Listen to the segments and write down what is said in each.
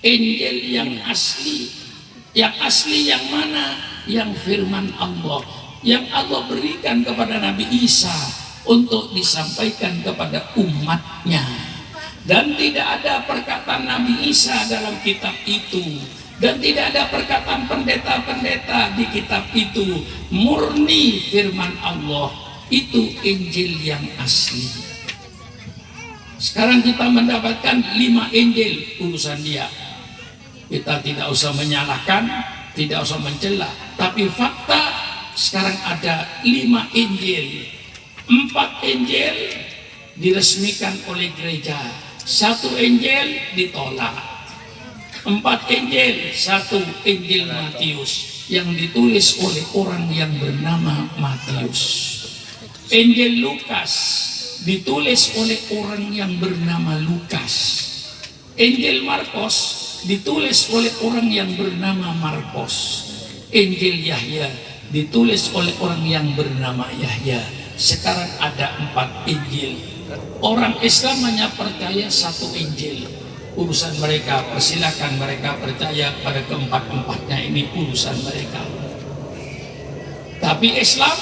Injil yang asli. Yang asli yang mana? Yang firman Allah, yang Allah berikan kepada Nabi Isa untuk disampaikan kepada umatnya. Dan tidak ada perkataan Nabi Isa dalam kitab itu, dan tidak ada perkataan pendeta-pendeta di kitab itu. Murni firman Allah. Itu Injil yang asli. Sekarang kita mendapatkan 5 Injil urusan dia. Kita tidak usah menyalahkan, tidak usah mencela, tapi fakta sekarang ada 5 Injil. 4 Injil diresmikan oleh gereja, 1 Injil ditolak. 4 Injil, 1 Injil Matius yang ditulis oleh orang yang bernama Matius. Injil Lukas ditulis oleh orang yang bernama Lukas. Injil Markus ditulis oleh orang yang bernama Markos. Injil Yahya ditulis oleh orang yang bernama Yahya. Sekarang ada 4 Injil. Orang Islam hanya percaya 1 Injil. Urusan mereka, persilakan mereka percaya pada keempat-empatnya, ini urusan mereka. Tapi Islam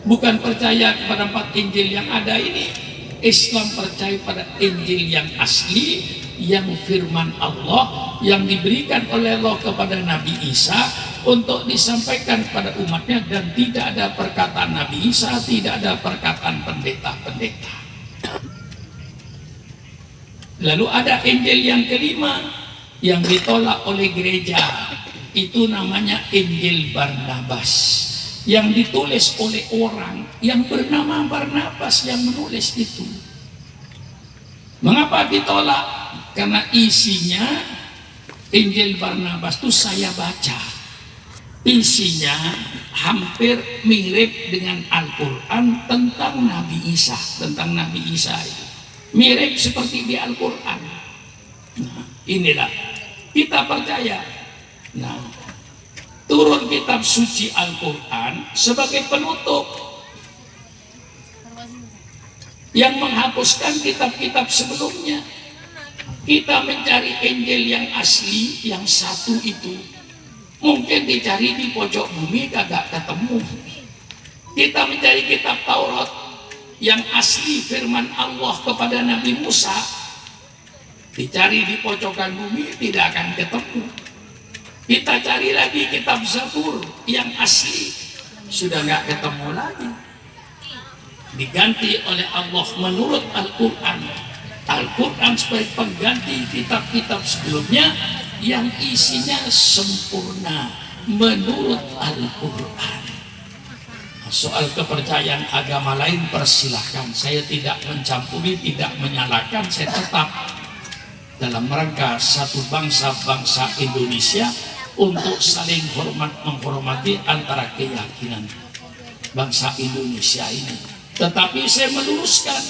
bukan percaya kepada 4 Injil yang ada ini. Islam percaya pada Injil yang asli, yang firman Allah, yang diberikan oleh Allah kepada Nabi Isa untuk disampaikan kepada umatnya, dan tidak ada perkataan Nabi Isa, tidak ada perkataan pendeta-pendeta. Lalu ada Injil yang kelima yang ditolak oleh gereja, itu namanya Injil Barnabas, yang ditulis oleh orang yang bernama Barnabas yang menulis itu. Mengapa ditolak? Karena isinya Injil Barnabas itu saya baca, isinya hampir mirip dengan Al-Quran tentang Nabi Isa, tentang Nabi Isa itu mirip seperti di Al-Quran. Nah, inilah kita percaya. Nah, turun kitab suci Al-Quran sebagai penutup yang menghapuskan kitab-kitab sebelumnya. Kita mencari Injil yang asli, yang satu itu mungkin dicari di pojok bumi kagak ketemu. Kita mencari kitab Taurat yang asli firman Allah kepada Nabi Musa, dicari di pojokan bumi tidak akan ketemu. Kita cari lagi kitab Zabur yang asli, sudah nggak ketemu lagi. Diganti oleh Allah menurut Al-Quran. Al-Quran sebagai pengganti kitab-kitab sebelumnya yang isinya sempurna menurut Al-Quran. Soal kepercayaan agama lain persilahkan, saya tidak mencampuri, tidak menyalahkan. Saya tetap dalam rangka satu bangsa Indonesia untuk saling hormat menghormati antara keyakinan bangsa Indonesia ini. Tetapi saya meluruskan,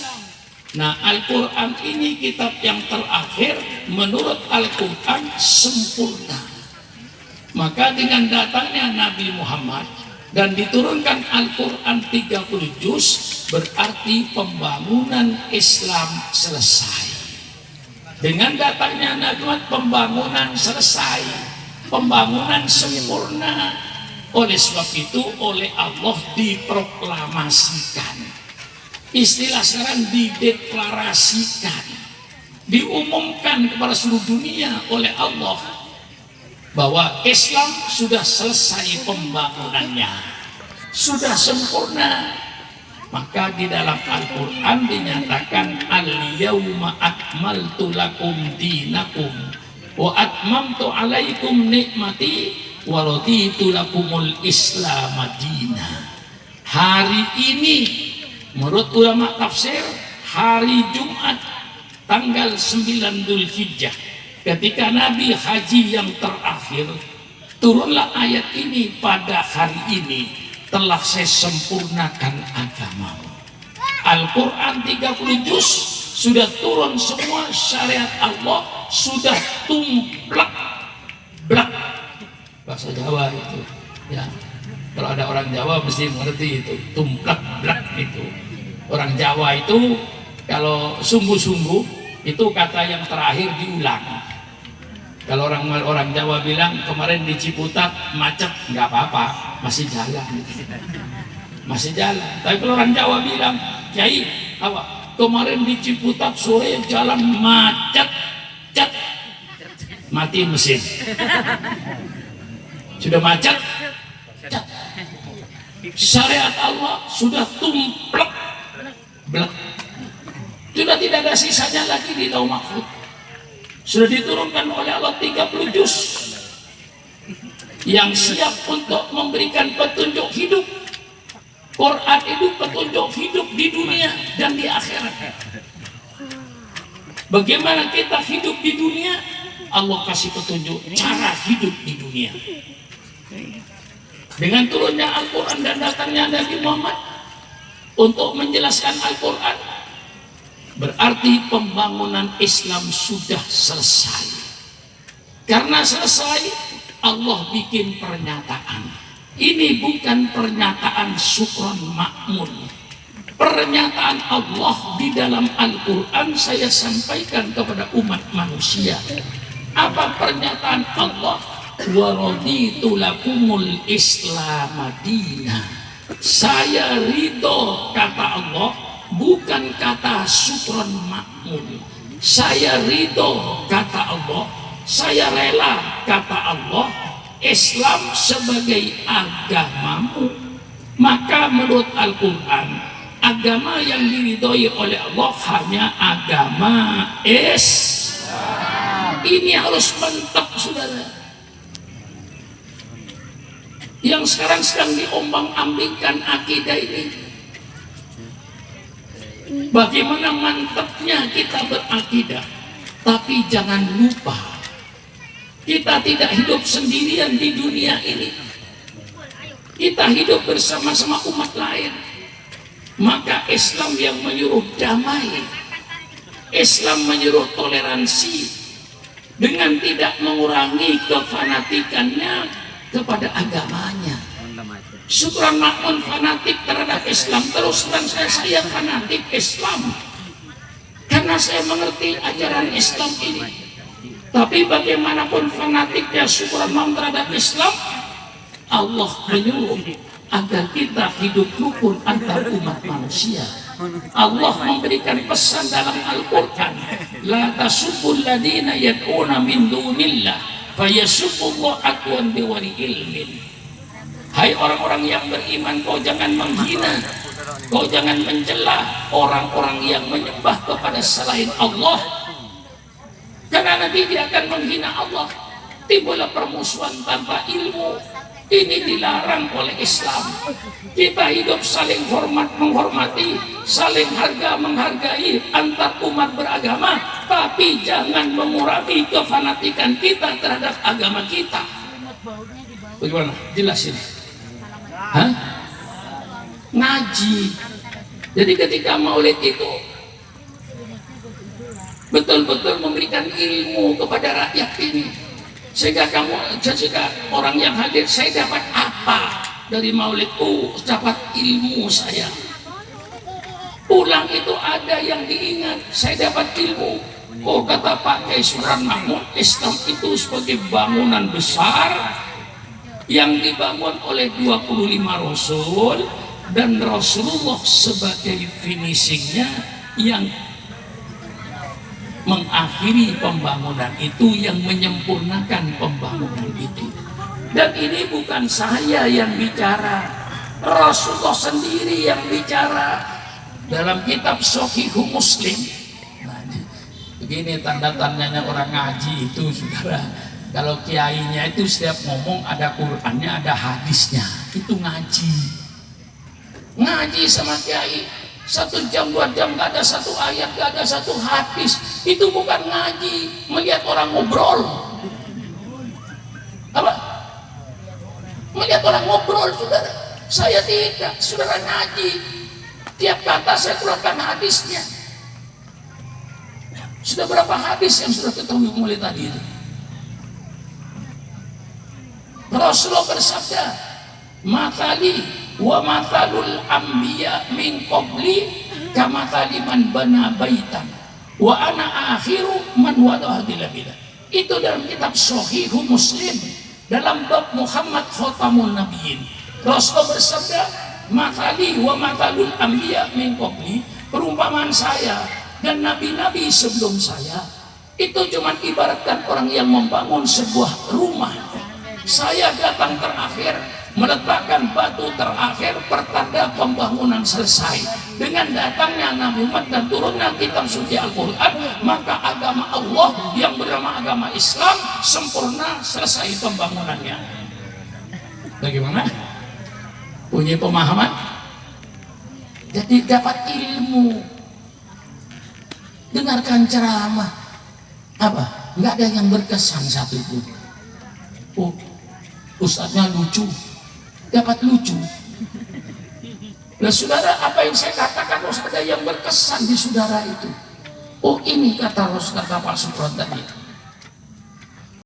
nah Al-Quran ini kitab yang terakhir menurut Al-Quran sempurna. Maka dengan datangnya Nabi Muhammad dan diturunkan Al-Quran 30 juz, berarti pembangunan Islam selesai. Dengan datangnya Nabi Muhammad, pembangunan selesai, pembangunan sempurna. Oleh sebab itu oleh Allah diproklamasikan, istilah sekarang dideklarasikan, diumumkan kepada seluruh dunia oleh Allah bahwa Islam sudah selesai pembangunannya, sudah sempurna. Maka di dalam Al-Quran dinyatakan al-yawma akmaltu lakum dinakum wa atmamtu alaikum nikmati wa raditu lakumul islam madina. Hari ini menurut ulama tafsir, hari Jumat tanggal 9 Dzulhijjah, ketika Nabi haji yang terakhir, turunlah ayat ini. Pada hari ini telah saya sempurnakan agamamu. Al-Quran 30 juz sudah turun semua, syariat Allah sudah tumplak blak, bahasa Jawa itu ya. Kalau ada orang Jawa mesti mengerti itu, tumplak blak itu. Orang Jawa itu kalau sungguh-sungguh itu kata yang terakhir diulang. Kalau orang Jawa bilang kemarin di Ciputat macet, nggak apa-apa, masih jalan gitu. Masih jalan. Tapi kalau orang Jawa bilang, Kiai, apa? Kemarin di Ciputat sore jalan macet, cet, mati mesin. Sudah macet, cet. Syariat Allah sudah tumplek, blek. Sudah tidak ada sisanya lagi di Lauh Mahfuz. Sudah diturunkan oleh Allah 30 juz yang siap untuk memberikan petunjuk hidup. Quran itu petunjuk hidup di dunia dan di akhirat. Bagaimana kita hidup di dunia? Allah kasih petunjuk cara hidup di dunia. Dengan turunnya Al-Quran dan datangnya Nabi Muhammad untuk menjelaskan Al-Quran, berarti pembangunan Islam sudah selesai. Karena selesai, Allah bikin pernyataan. Ini bukan pernyataan syukron makmun. Pernyataan Allah di dalam Al-Quran saya sampaikan kepada umat manusia. Apa pernyataan Allah? Wa raditu lakumul Islam madinah. Saya ridho, kata Allah, bukan kata syukron makmun. Saya ridho, kata Allah, saya rela, kata Allah, Islam sebagai agamamu. Maka menurut Al-Quran, agama yang diridhoi oleh Allah hanya agama Islam. Ini harus mantap, saudara. Yang sekarang sedang diombang-ambingkan akidah ini. Bagaimana mantapnya kita berakidah, tapi jangan lupa kita tidak hidup sendirian di dunia ini. Kita hidup bersama-sama umat lain. Maka Islam yang menyuruh damai, Islam menyuruh toleransi dengan tidak mengurangi kefanatikannya kepada agamanya. Syukran makmun fanatik terhadap Islam. Terus terang saya fanatik Islam karena saya mengerti ajaran Islam ini. Tapi bagaimanapun fanatiknya syukran makmun terhadap Islam, Allah menyuruh agar kita hidup rukun antar umat manusia. Allah memberikan pesan dalam Al-Quran, la tasubbul ladina yad'una min dunillah fayasubbullah adwan biwari ilmin. Hai orang-orang yang beriman, kau jangan menghina, kau jangan mencela orang-orang yang menyembah kepada selain Allah, karena nanti dia akan menghina Allah. Timbullah permusuhan tanpa ilmu. Ini dilarang oleh Islam. Kita hidup saling hormat menghormati, saling harga menghargai antar umat beragama, tapi jangan mengurangi kefanatikan kita terhadap agama kita. Bagaimana? Jelas ini? Hah? Ngaji. Jadi ketika maulid itu betul-betul memberikan ilmu kepada rakyat ini, sehingga orang yang hadir, saya dapat apa dari maulid? Dapat ilmu saya. Pulang itu ada yang diingat, saya dapat ilmu. Kata Pak Kiai Syukran Makmun, Islam itu sebagai bangunan besar yang dibangun oleh 25 Rasul, dan Rasulullah sebagai finishingnya yang mengakhiri pembangunan itu, yang menyempurnakan pembangunan itu. Dan ini bukan saya yang bicara, Rasulullah sendiri yang bicara dalam kitab Sahihul Muslim. Nah, begini tanda-tandanya orang ngaji itu, saudara. Kalau kiainya itu setiap ngomong ada Qur'annya, ada hadisnya, itu ngaji. Ngaji sama kiai 1 jam 2 jam gak ada satu ayat, gak ada satu hadis, itu bukan ngaji. Melihat orang ngobrol, apa? Melihat orang ngobrol, saudara. Saya tidak, saudara ngaji. Tiap kata saya keluarkan hadisnya. Sudah berapa hadis yang sudah ketemu mulai tadi itu? Rasulullah bersabda, "Mathali wa mathalul anbiya min qabli kamathali man bana baitan wa ana akhiru man wada'a bila." Itu dalam kitab Sahihul Muslim dalam bab Muhammad Khatamun Nabiyyin. Rasul bersabda, "Mathali wa mathalul anbiya min qabli," perumpamaan saya dan nabi-nabi sebelum saya itu cuma ibaratkan orang yang membangun sebuah rumah. Saya datang terakhir, meletakkan batu terakhir, pertanda pembangunan selesai. Dengan datangnya Nabi Muhammad dan turunnya kitab suci Al-Quran, maka agama Allah yang bernama agama Islam sempurna, selesai pembangunannya. Bagaimana? Punya pemahaman? Jadi dapat ilmu, dengarkan ceramah, apa? Nggak ada yang berkesan satupun. Oh, ustadznya lucu, dapat lucu. Nah saudara, apa yang saya katakan harus ada yang berkesan di saudara itu. Oh ini kata Pak Supron tadi,